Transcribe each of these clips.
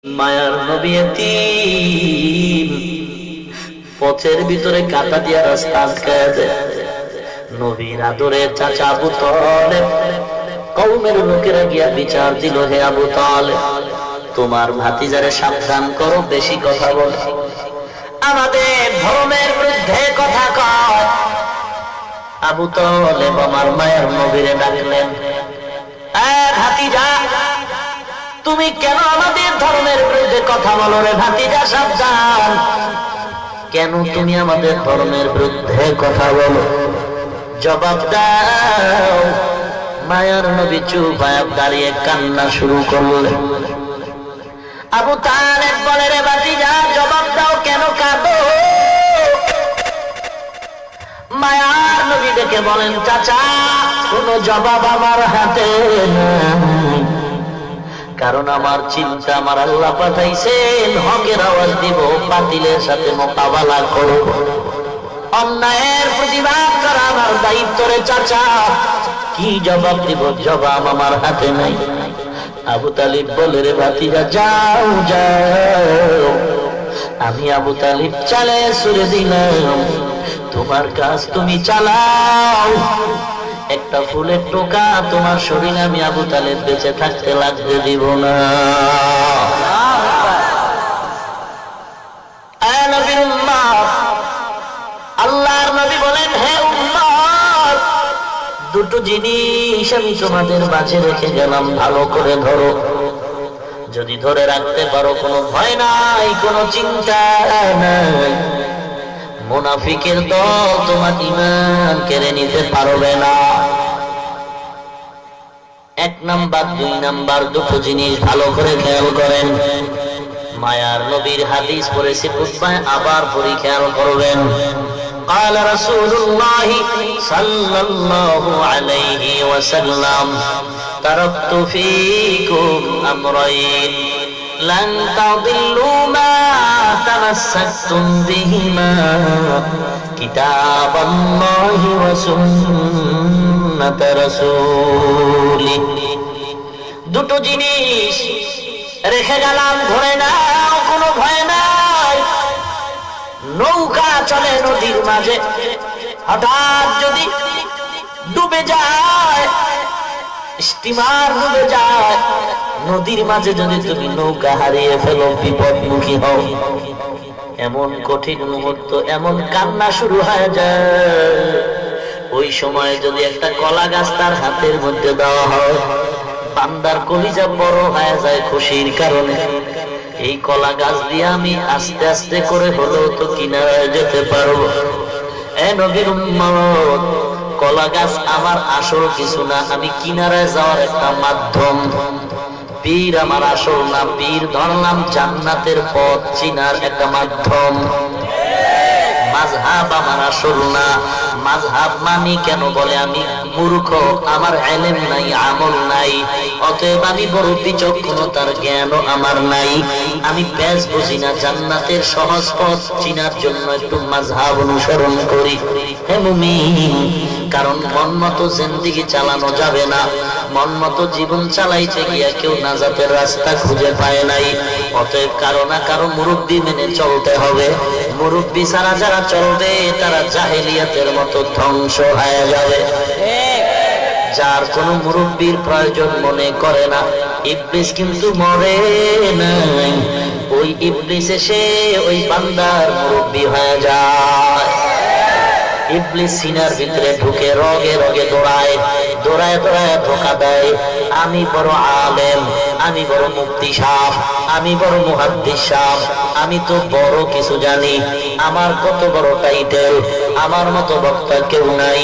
মায়ার নবী এতিম, পথের ভিতরে কাঁটা দিয়া রাস্তা আটকায় দেয়। নবীর আদরে চাচা আবু তালেব কওমের লোকেরা গিয়া বিচার দিল, হে আবু তালেব, তোমার ভাতিজারে সাবধান করো, বেশি কথা বলে, আমাদের ধর্মের বিরুদ্ধে কথা কয়। আবু তালেব আমার মায়ের নবীরে ডাকলেন, ভাতিজা, তুমি কেন আমাদের ধর্মের বিরুদ্ধে কথা বলো রে ভাতিজা, সাবধান, কেন তুমি আমাদের ধর্মের বিরুদ্ধে কথা বলো, জবাব দাও। মায়ার নবী চুপ হয়ে দাঁড়িয়ে কান্না শুরু করলেন। আবু তালেব বলে, রে ভাতিজা, জবাব দাও, কেন কাঁদো? মায়ার নবী দেখে বলেন, চাচা, কোনো জবাব আমার হাতে নাই, কারণ আমার চিন্তা আমার আল্লাহ পাঠাইছেন হকের আওয়াজ দিব, বাতিলের সাথে মোকাবেলা করব, অন্যায়ের প্রতিবাদ করা আমার দায়িত্ব রে চাচা, কি জবাব দিব, জবাব আমার হাতে নাই। আবু তালিব বলে, রে ভাতিজা, যাও যাও, আমি আবু তালিব চালে সুরে দিলাম, তোমার কাজ তুমি চালাও, একটা ফুলের টোকা তোমার শরীরে আমি আবু তালেব বেঁচে থাকতে লাগতে দিব না। নবীর উম্মত, আল্লাহর নবী বলেন, হে উম্মত, দুটো জিনিস আমি তোমাদের মাঝে রেখে গেলাম, ভালো করে ধরো, যদি ধরে রাখতে পারো কোনো ভয় নাই, কোনো চিন্তা নাই, মুনাফিকের দল তোমার ঈমান কেড়ে নিতে পারবে না। এক নাম্বার, দুই নাম্বার, দুটো জিনিস ভালো করে খেয়াল করেন। মায়ার নবীর হাদিস পড়েছি খুতবায়, আবার পড়ি, খেয়াল করবেন। قال رسول الله صلى الله عليه وسلم تركت فيكم أمرين لن تضلوا ما تمسكتم بهما كتاب الله وسنة رسوله। দুটো জিনিস রেখে গেলাম, ধরে নাও, কোনো ভয় নাই। নৌকা চলে নদীর মাঝে, হঠাৎ যদি ডুবে যায়, স্টিমার ডুবে যায়, নদীর মাঝে যদি তুমি নৌকা হারিয়ে ফেলো, বিপদমুখী হও, এমন কঠিন মুহূর্ত, এমন কান্না শুরু হয়ে যায়, ওই সময় যদি একটা কলা গাছ তার হাতের মধ্যে দেওয়া হয়, বান্দার কলিজা বড় হয়ে যায় খুশির কারণে। এই কলা গাছ দিয়ে আমি আস্তে আস্তে করে হলেও তো কিনারায় যেতে পারবো। নবীর উম্মত, কলা গাছ আমার আসল কিছু না, আমি কিনারায় যাওয়ার একটা মাধ্যম। পীর আমার আসল না, পীর ধরলাম জান্নাতের পথ চিনার একটা মাধ্যম। মাযহাব আমার আসল না, মাযহাব মানি কেন বলে আমি মূর্খ, আমার ইলম নাই, আমল নাই, অতএব আমি বড় বিচক্ষণতার জ্ঞানও আমার নাই, আমি বেশ বুঝি না, জান্নাতের সহজ পথ চিনার জন্য একটু মাযহাব অনুসরণ করি। হে মুমিন, কারণ মন মতো জিন্দেগি চালানো যাবে না, মন মতো জীবন চালাইতে গিয়া কেউ নাজাতের রাস্তা খুঁজে পায় নাই, অতএব কারো না কারো মুরব্বি মেনে চলতে হবে। মুরব্বি ছাড়া যারা চলবে তারা জাহেলিয়াতের মতো ধ্বংস হয়ে যাবে। যার কোনো মুরব্বির প্রয়োজন মনে করে না, ইবলিস কিন্তু মরে নাই, ওই ইবলিস এসে ওই বান্দার মুরব্বি হয়ে যায়। ইবলিস সিনার ভিতরে ঢুকে রগে রগে দৌড়ায়, দৌড়ায় দৌড়ায় ধোঁকা দেয়, আমি বড় আলেম, আমি বড় মুফতি সাহেব, আমি বড় মুহাদ্দিস সাহেব, আমি তো বড় কিছু জানি, আমার কত বড় টাইটেল, আমার মতো বক্তা কেউ নাই,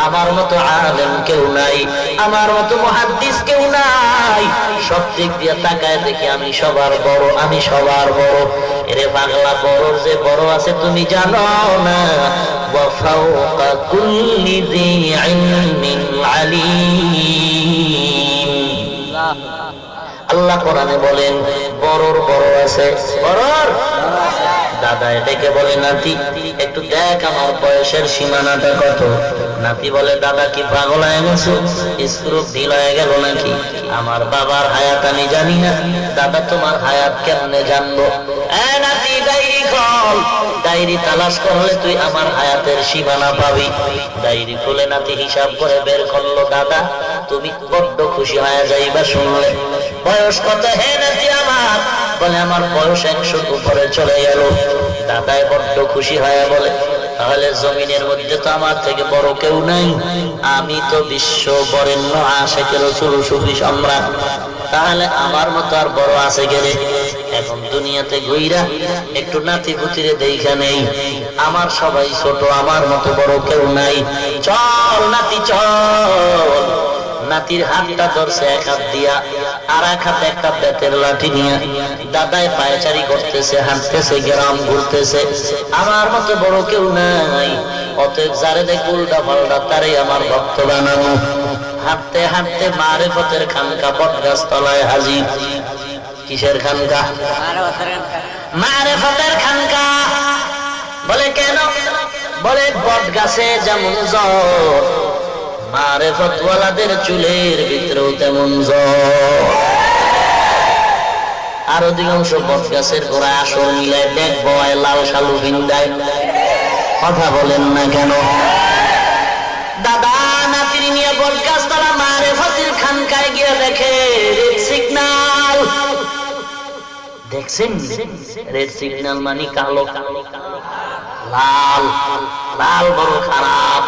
আমার মতো আলেম কেউ নাই, আমার মতো মুহাদ্দিস কেউ নাই, সব দিক দিয়ে তাকায় দেখি আমি সবার বড়, আমি সবার বড়। এরে পাগলা, বড় যে বড় আছে তুমি জানো না, وفوق كل ذي علم عليم। আল্লাহ কোরআনে বলেন, বড়র বড় আছে, আছে? বড়র দাদা এটাকে বলে নাতি, একটু দেখ আমার বয়সের সীমানাটা কত। নাতি বলে দাদা কি পাগল হয়ে গেছো, স্ক্রু ঢিল হয়ে গেল নাকি? আমার বাবার হায়াত আমি জানি না, দাদা তোমার হায়াত কেমনে জানবো? নাতি ডায়েরি খোল, ডায়েরি তালাশ করলে তুই আমার হায়াতের সীমানা পাবি। ডায়েরি খুলে নাতি হিসাব করে বের করলো। দাদা তুমি বড্ড খুশি হয়ে যাইবা শুনলে। বয়স কত? হে নাতি আমার। বলে আমার বয়স 100 উপরে চলে গেল। দাদায় বড্ড খুশি হয়ে বলে তাহলে জমিনের মধ্যে তো আমার থেকে বড় কেউ নাই, আমি তো বিশ্ব বরেণ্য আশিকে রাসূল সুফি সম্রাট, তাহলে আমার মতো আর বড় আছে কে রে? এখন দুনিয়াতে ঘুইরা একটু নাতি পুতিরে দেখা নেই, আমার সবাই ছোট, আমার মতো বড় কেউ নাই। চল নাতি চল। নাতির হাতটা ধরছে এক হাত দিয়া, আর এক হাতে একটা বেতের লাঠি নিয়ে দাদায় পায়চারি করতেছে, হাঁটতেছে, গ্রাম ঘুরতেছে। আমার মতো বড় কেউ নাই, অতএব যারে দেখে উল্টা পাল্টা তারে আমার ভক্ত বানানো। হাঁটতে হাঁটতে মারেফতের খানকা বটগাছ তলায় হাজির। কিসের খানকা? মারেফতের খানকা। বলে কেন? বলে বটগাছে যেমন জ্বর, মারেফতওয়ালাদের চুলের ভিতরেও তেমন জ্বর। আর অধিকাংশ বটগাছের গোড়ায় আসর মিলায় ব্যাগ বয়, লাল শালু ভিন্দায়। কথা বলেন না কেন? দাদা নাতির নিয়ে বটগাছ তলা মারেফতের খানকায় গিয়ে দেখে রেড সিগন্যাল। দেখছেন রেড সিগন্যাল মানে কালো, লাল লাল বড় খারাপ,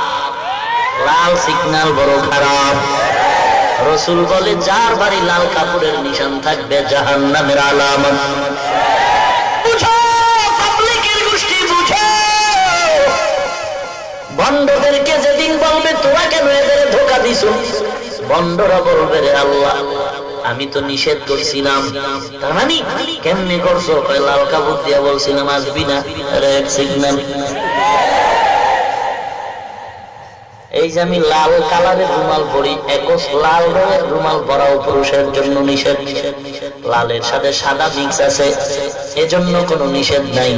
লাল সিগন্যাল বড় খারাপ। রাসূল বলে যার বাড়ি লাল কাপড়ের নিশান থাকবে জাহান্নামের আলামত। বুঝো পাবলিকের গোষ্ঠী, বুঝো। বন্ধদেরকে যেদিন বলবে তোরা কেন এদের ধোঁকা দিছো, বন্ধরা বলবে রে আল্লাহ আমি তো নিষেধ করছিলাম। তার মানে কেমনে করছো? লাল কাপড় দিয়া বলছিলাম আসবি না, রেড সিগন্যাল। এই যে আমি লাল কালারের রুমাল পরি, একশ লাল রঙের রুমাল পরাও পুরুষের জন্য নিষেধ। লালের সাথে সাদা মিক্স আছে, এজন্য কোনো নিষেধ নাই।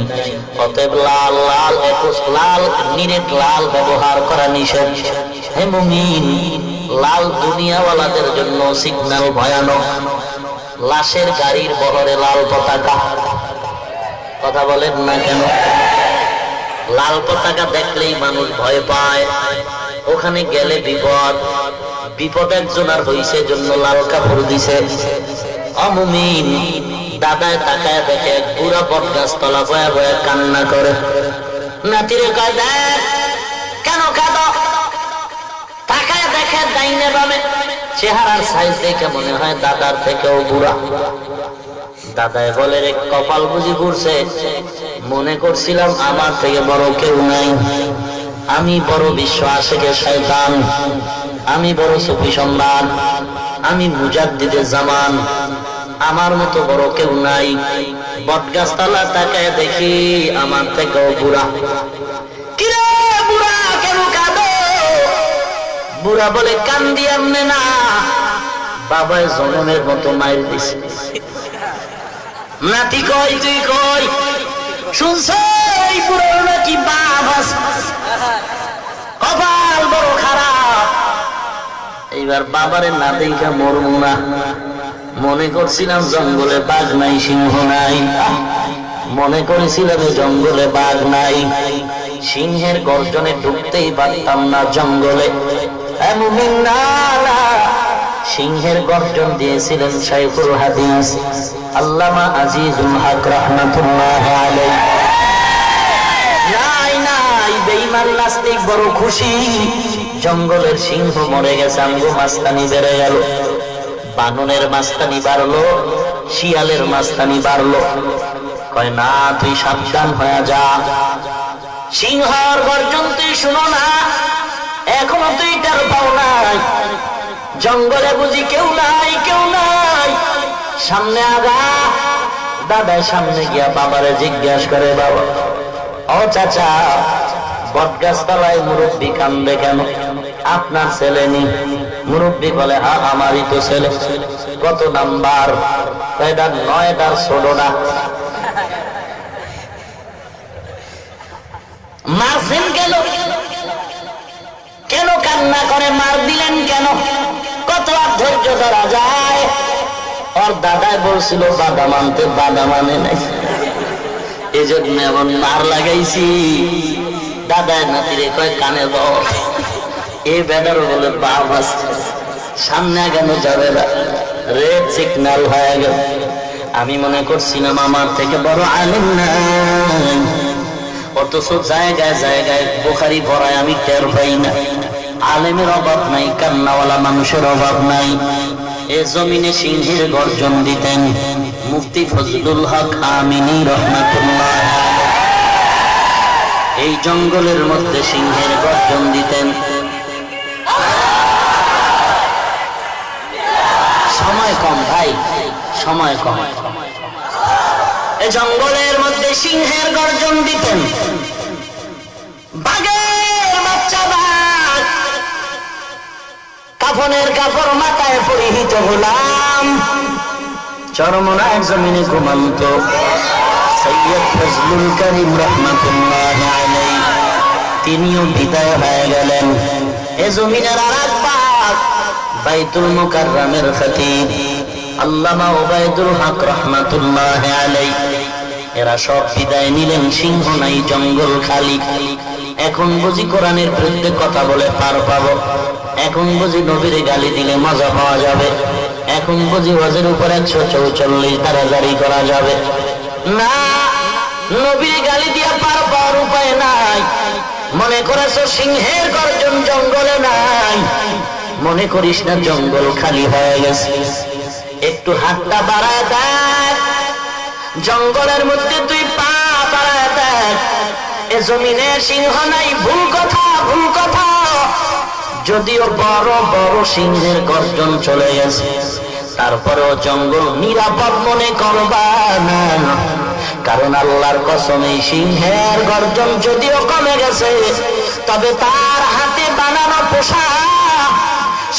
অতএব লাল লাল একশ লাল নিরেট লাল ব্যবহার করা নিষেধ। হে মুমিন, লাল দুনিয়াওয়ালাদের জন্য সিগন্যাল ভয়ানক। লাশের গাড়ির বহরে লাল পতাকা। কথা বলেন না কেন? লাল পতাকা দেখলেই মানুষ ভয় পায়, ওখানে গেলে বিপদ। বিপদ একজন আর হইছে জন্য লাল কাপড় দিছে। অমুমিন দাদায় তাকায় দেখে পুরা বটগাছ তলা বয়া বয়া কান্না করে। নাতিরে কয় দেখ কেন কাঁদো? তাকায় দেখে ডাইনে বামে, চেহারার সাইজ দেখে মনে হয় দাদার থেকেও বুড়া। দাদায় বলে রে কপাল বুঝি ঘুরছে, মনে করছিলাম আমার থেকে বড় কেউ নাই। আমি বড় বিশ্ব আশিকে শয়তান, আমি বড় সুফি সম্রাট, আমি মুজাদ্দিদে জামান, আমার মতো বড় কেউ নাই। বটগাছ তলা তাকায় দেখি আমার থেকেও বুড়া। কিরে বুড়া কেন কাঁদো? বুড়া বলে কান্দি আমনে না, বাবায় জনমের মতো মাইর দিছে। নাতি কই তুই কই? শুনছ এই বুড়ো নাকি বাপ আছে, কপাল বড় খারাপ। এইবার বাবারে না দেখা মরমু না। মনে করছিলাম জঙ্গলে বাঘ নাই, সিংহ নাই। মনে করেছিলাম জঙ্গলে বাঘ নাই, সিংহের গর্জনে ঢুকতেই পারতাম না জঙ্গলে। এমন না, সিংহের গর্জন দিয়েছিলেন শাইখুল হাদিস আল্লামা আজিজুল হক রাহমাতুল্লাহ আলাইহি। নাই নাই বেঈমান নাস্তিক বড় খুশি, জঙ্গলের সিংহ মরে গেছে, আমগো মাস্তানি বেড়ে গেল। বাননের মাস্তানি বাড়লো, শিয়ালের মাস্তানি বাড়লো। কয় না তুই সাবধান হয়ে যা, সিংহর গর্জন তুই শুনো না, এখনো তুই তার পাও নাই। জঙ্গলে বুঝি কেউ নাই, কেউ নাই, সামনে আগা। দাদার সামনে গিয়া বাবারে জিজ্ঞাসা করে বাবা ও চাচা বটগাছ তলায় মুরব্বী কান্দে কেন? আপনার ছেলে নি? মুরব্বী বলে হ্যাঁ আমারই তো ছেলে। কত নাম্বার? এটা 9টার ছোটটা। মারছেন কেন? কেন কান্না করে মার দিলেন কেন? কত আর ধৈর্য ধরা যায়? ওর দাদায় বলছিল বাবা মানতে, বাবা মানে নাই, এই জন্য এমন মার লাগাইছি। দাদায় নাতিরে কয় কানে দাও, এই বেটারও বলে বাপ আছে, সামনে কেন যাবে না, রেড সিগন্যাল হয়ে গেল। আমি মনে করছিলাম আমার থেকে বড় আলেম নাই, অথচ জায়গায় জায়গায় বুখারী পড়ায় আমি টের পাই না। আলেমের অভাব নাই, কান্নাওয়ালা মানুষের অভাব নাই। এ জমিনে সিংহের গর্জন দিতেন মুফতি ফজলুল হক আমিনী রহমাতুল্লাহ। এই জঙ্গলের মধ্যে সিংহের গর্জন দিতেন। সময় কম ভাই, সময় কম। এই জঙ্গলের মধ্যে সিংহের গর্জন দিতেন। বাঘের বাচ্চা বাঘ, কাফনের কাপড় মাথায় পরিহিত গোলাম, চরমনায় জমিনে ঘুমন্ত সৈয়দ ফজলুল করিম রহমাতুল্লাহ আলাইহি, তিনিও বিদায় হয়ে গেলেন। এ জমিনের আরেক বাঘ বাইতুল মুকাররমের খতীব আল্লামা ওবায়দুল হক রহমাতুল্লাহ আলাইহি, এরা সব বিদায় নিলেন। সিংহ নাই, জঙ্গল খালি। এখন বুঝি কোরআনের বিরুদ্ধে কথা বলে পার পাবো? এখন বুঝি নবীর গালি দিলে মজা পাওয়া যাবে? এখন বুঝি ওয়াজের উপর 144 ধারা জারি করা যাবে? না, নবীর গালি দিয়ে পার পাওয়ার উপায় নাই। মনে করেছো সিংহের গর্জন জঙ্গলে নাই? মনে করিস না জঙ্গল খালি হয়ে গেছে। একটু হাতটা বাড়ায় দেখ, জঙ্গলের মধ্যে তুই পা বাড়ায় দেখ। এ জমিনে সিংহ নাই, ভুল কথা, ভুল কথা। যদিও বড় বড় সিংহের গর্জন চলে গেছে, তারপরেও জঙ্গল নিরাপদ মনে করবা না। কারণ আল্লাহর কসম, এই সিংহের গর্জন যদিও কমে গেছে, তবে তার হাতে বানানো পোশাক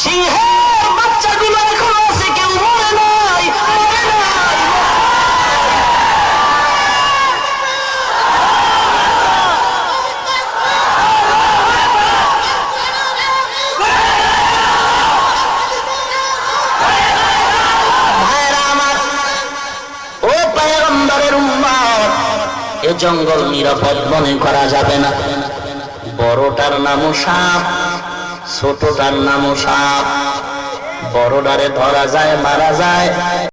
সিংহের বাচ্চাগুলো এখন আছে, কেউ মরে নাই, মরে নাই। ভাইরা আমার, ও পয়গম্বরের উম্মত, এ জঙ্গল নিরাপদ মনে করা যাবে না। বড়টার নামও সাপ, ছোটটার নামও সাপ। বড়টারে ধরা যায়, মারা যায়।